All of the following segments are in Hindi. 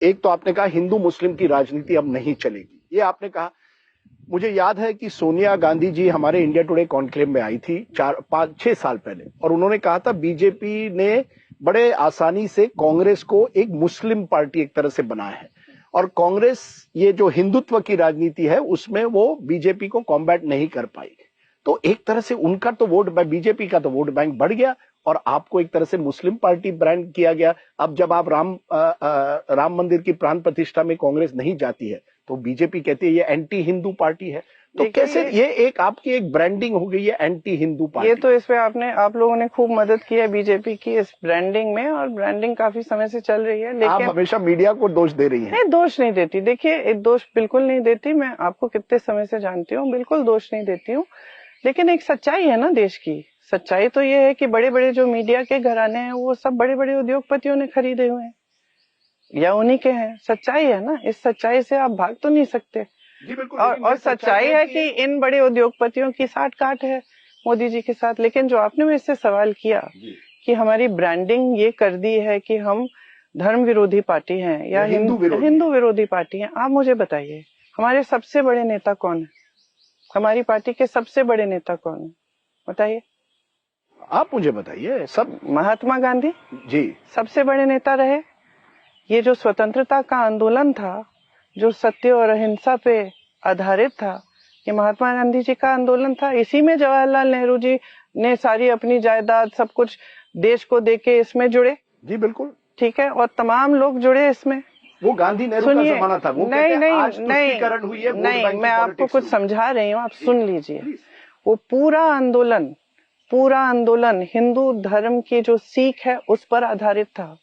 एक तो आपने कहा हिंदू मुस्लिम की राजनीति अब नहीं चलेगी, ये आपने कहा। मुझे याद है कि सोनिया गांधी जी हमारे इंडिया टुडे कॉन्क्लेव में आई थी 4-5-6 साल पहले, और उन्होंने कहा था बीजेपी ने बड़े आसानी से कांग्रेस को एक मुस्लिम पार्टी एक तरह से बनाया है, और कांग्रेस ये जो हिंदुत्व की राजनीति है उसमें वो बीजेपी को कॉम्बैट नहीं कर पाई। तो एक तरह से उनका तो वोट, बीजेपी का तो वोट बैंक बढ़ गया और आपको एक तरह से मुस्लिम पार्टी ब्रांड किया गया। अब जब आप राम मंदिर की प्राण प्रतिष्ठा में कांग्रेस नहीं जाती है तो बीजेपी कहती है ये एंटी हिंदू पार्टी है। तो कैसे ये एक आपकी एक ब्रांडिंग हो गई है एंटी हिंदू पार्टी? ये तो इसमें आप लोगों ने खूब मदद की है बीजेपी की इस ब्रांडिंग में, और ब्रांडिंग काफी समय से चल रही है। लेकिन आप हमेशा मीडिया को दोष दे रही हैं। नहीं, दोष नहीं देती। देखिए, दोष बिल्कुल नहीं देती। मैं आपको कितने समय से जानती हूँ, बिल्कुल दोष नहीं देती हूँ। लेकिन एक सच्चाई है ना देश की। सच्चाई तो ये है कि बड़े बड़े जो मीडिया के घराने हैं वो सब बड़े बड़े उद्योगपतियों ने खरीदे हुए हैं या उन्हीं के हैं। सच्चाई है ना, इस सच्चाई से आप भाग तो नहीं सकते। और सच्चाई है कि इन बड़े उद्योगपतियों की साठ काट है मोदी जी के साथ। लेकिन जो आपने मेरे से सवाल किया कि हमारी ब्रांडिंग ये कर दी है कि हम धर्म विरोधी पार्टी हैं या हिंदू विरोधी पार्टी हैं, आप मुझे बताइए हमारे सबसे बड़े नेता कौन है? हमारी पार्टी के सबसे बड़े नेता कौन है, बताइए? आप मुझे बताइए। सब महात्मा गांधी जी सबसे बड़े नेता रहे। ये जो स्वतंत्रता का आंदोलन था, जो सत्य और अहिंसा पे आधारित था, ये महात्मा गांधी जी का आंदोलन था। इसी में जवाहरलाल नेहरू जी ने सारी अपनी जायदाद सब कुछ देश को देके इसमें जुड़े। जी बिल्कुल ठीक है, और तमाम लोग जुड़े इसमें। वो गांधी नेहरू का जमाना था। वो तुष्टीकरण हुई है। नहीं, मैं आपको कुछ समझा रही हूँ, आप सुन लीजिए। वो पूरा आंदोलन हिंदू धर्म की जो सीख है उस पर आधारित था।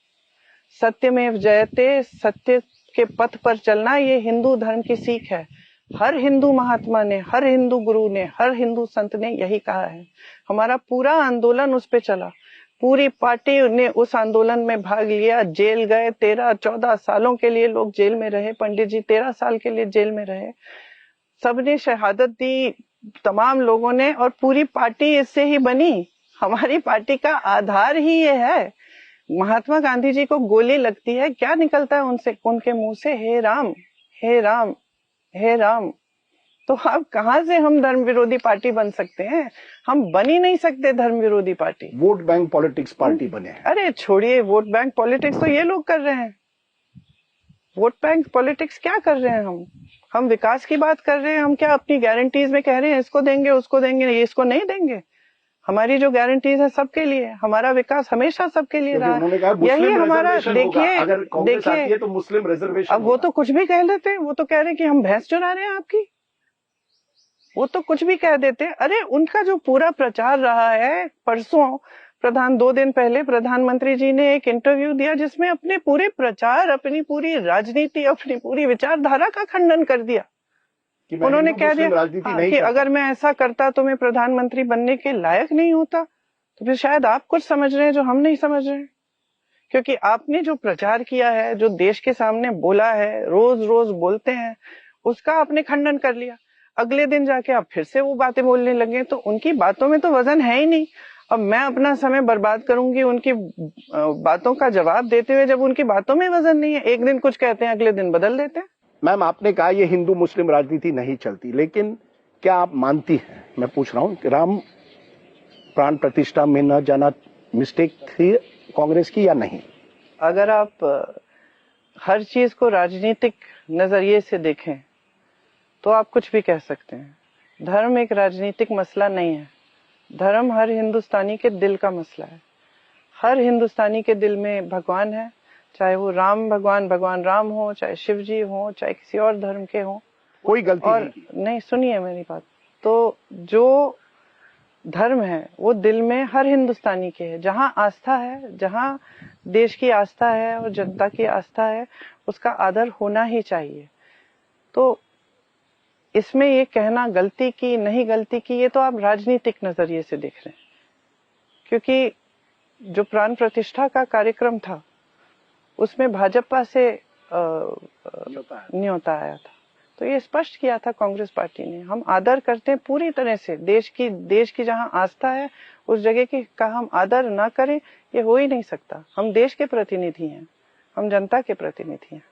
सत्यमेव जयते, सत्य के पथ पर चलना, ये हिंदू धर्म की सीख है। हर हिंदू महात्मा ने, हर हिंदू गुरु ने, हर हिंदू संत ने यही कहा है। हमारा पूरा आंदोलन उस पे चला। पूरी पार्टी ने उस आंदोलन में भाग लिया। जेल गए, 13-14 सालों के लिए लोग जेल में रहे। पंडित जी 13 साल के लिए जेल में रहे। सबने शहादत दी, तमाम लोगों ने, और पूरी पार्टी इससे ही बनी। हमारी पार्टी का आधार ही ये है। महात्मा गांधी जी को गोली लगती है, क्या निकलता है उनके मुंह से? हे राम, हे राम, हे राम। तो अब कहां से हम धर्म विरोधी पार्टी बन सकते हैं? हम बन ही नहीं सकते धर्म विरोधी party. Vote bank politics party बने हैं। अरे छोड़िए, वोट बैंक पॉलिटिक्स तो ये लोग कर रहे हैं। वोट बैंक पॉलिटिक्स क्या कर रहे हैं? हम विकास की बात कर रहे हैं। हम क्या अपनी गारंटीज में कह रहे हैं इसको देंगे उसको देंगे, ये इसको नहीं देंगे? हमारी जो गारंटीज है सबके लिए, हमारा विकास हमेशा सबके लिए रहा। यही हमारा, देखिए तो मुस्लिम रिजर्वेशन। अब वो तो कुछ भी कह लेते हैं। वो तो कह रहे हैं कि हम भैंस चुरा रहे हैं आपकी। वो तो कुछ भी कह देते हैं। अरे उनका जो पूरा प्रचार रहा है, परसों 2 दिन पहले प्रधानमंत्री जी ने एक इंटरव्यू दिया जिसमें अपने पूरे प्रचार, अपनी पूरी राजनीति, अपनी पूरी विचारधारा का खंडन कर दिया। उन्होंने कह दिया कि अगर मैं ऐसा करता तो मैं प्रधानमंत्री बनने के लायक नहीं होता। तो फिर शायद आप कुछ समझ रहे हैं जो हम नहीं समझ रहे हैं, क्योंकि आपने जो प्रचार किया है, जो देश के सामने बोला है, रोज रोज बोलते हैं, उसका आपने खंडन कर लिया। अगले दिन जाके आप फिर से वो बातें बोलने लगे। तो उनकी बातों में तो वजन है ही नहीं। अब मैं अपना समय बर्बाद करूंगी उनकी बातों का जवाब देते हुए, जब उनकी बातों में वजन नहीं है। एक दिन कुछ कहते हैं, अगले दिन बदल देते हैं। मैम, आपने कहा ये हिंदू मुस्लिम राजनीति नहीं चलती, लेकिन क्या आप मानती हैं, मैं पूछ रहा हूं, कि राम प्राण प्रतिष्ठा में न जाना मिस्टेक थी कांग्रेस की या नहीं? अगर आप हर चीज को राजनीतिक नजरिए से देखें तो आप कुछ भी कह सकते हैं। धर्म एक राजनीतिक मसला नहीं है। धर्म हर हिंदुस्तानी के दिल का मसला है। हर हिंदुस्तानी के दिल में भगवान है, चाहे वो भगवान राम हो, चाहे शिव जी हो, चाहे किसी और धर्म के हो। कोई गलती नहीं, सुनिए मेरी बात। तो जो धर्म है वो दिल में हर हिंदुस्तानी के है। जहाँ आस्था है, जहाँ देश की आस्था है और जनता की आस्था है, उसका आदर होना ही चाहिए। तो इसमें ये कहना गलती की नहीं गलती की, ये तो आप राजनीतिक नजरिए से देख रहे हैं। क्योंकि जो प्राण प्रतिष्ठा का कार्यक्रम था उसमें भाजपा से न्योता आया था। तो ये स्पष्ट किया था कांग्रेस पार्टी ने, हम आदर करते हैं पूरी तरह से। देश की जहां आस्था है उस जगह की का हम आदर ना करें, ये हो ही नहीं सकता। हम देश के प्रतिनिधि हैं, हम जनता के प्रतिनिधि हैं।